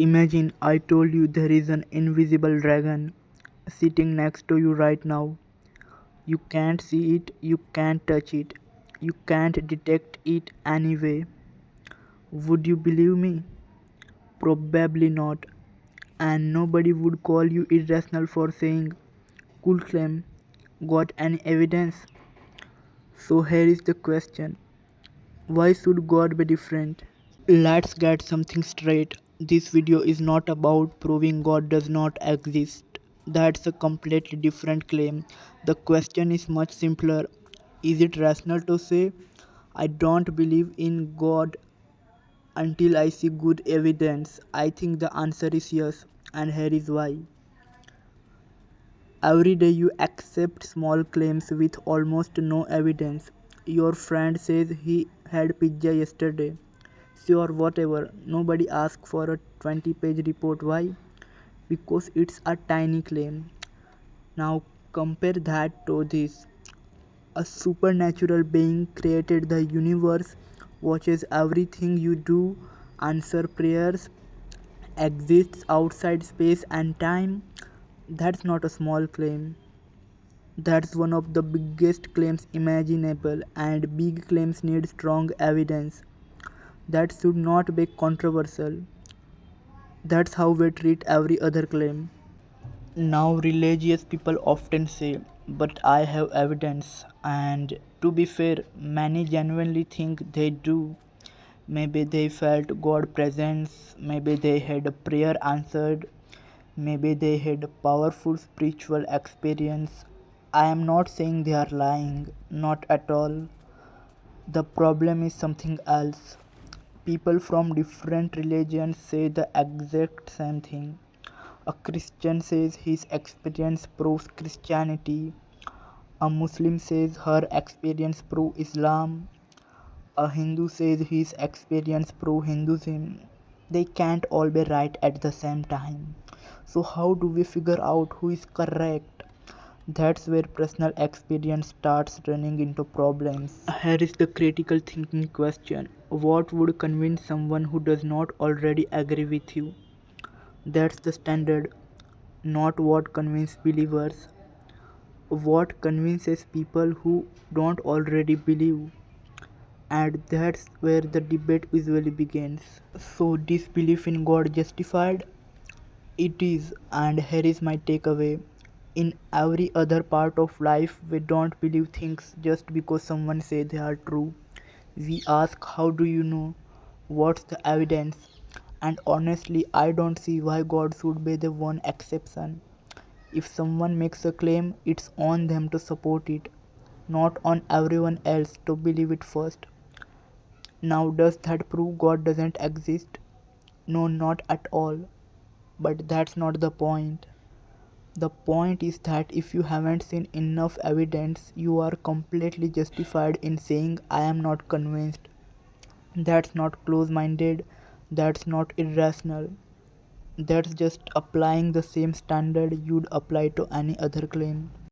Imagine I told you there is an invisible dragon sitting next to you right now. You can't see it, you can't touch it, you can't detect it anyway. Would you believe me? Probably not. And nobody would call you irrational for saying, cool claim, got any evidence? So here is the question, why should God be different? Let's get something straight. This video is not about proving God does not exist. That's a completely different claim. The question is much simpler. Is it rational to say, I don't believe in God until I see good evidence? I think the answer is yes, and here is why. Every day you accept small claims with almost no evidence. Your friend says he had pizza yesterday. Sure, whatever. Nobody asks for a 20-page report. Why? Because it's a tiny claim. Now compare that to this. A supernatural being created the universe, watches everything you do, answers prayers, exists outside space and time. That's not a small claim. That's one of the biggest claims imaginable, and big claims need strong evidence. That should not be controversial. That's how we treat every other claim. Now, religious people often say, but I have evidence, and to be fair, many genuinely think they do. Maybe they felt God presence, maybe they had a prayer answered, maybe they had a powerful spiritual experience. I am not saying they are lying, not at all. The problem is something else. People from different religions say the exact same thing. A Christian says his experience proves Christianity. A Muslim says her experience proves Islam. A Hindu says his experience proves Hinduism. They can't all be right at the same time. So, how do we figure out who is correct? That's where personal experience starts running into problems. Here is the critical thinking question. What would convince someone who does not already agree with you? That's the standard, not what convinces believers, what convinces people who don't already believe. And that's where the debate usually begins. So, disbelief in God justified? It is, and here is my takeaway. In every other part of life, we don't believe things just because someone says they are true. We ask, how do you know? What's the evidence? And honestly, I don't see why God should be the one exception. If someone makes a claim, it's on them to support it, not on everyone else to believe it first. Now, does that prove God doesn't exist? No, not at all. But that's not the point. The point is that if you haven't seen enough evidence, you are completely justified in saying, I am not convinced. That's not close minded, that's not irrational. That's just applying the same standard you'd apply to any other claim.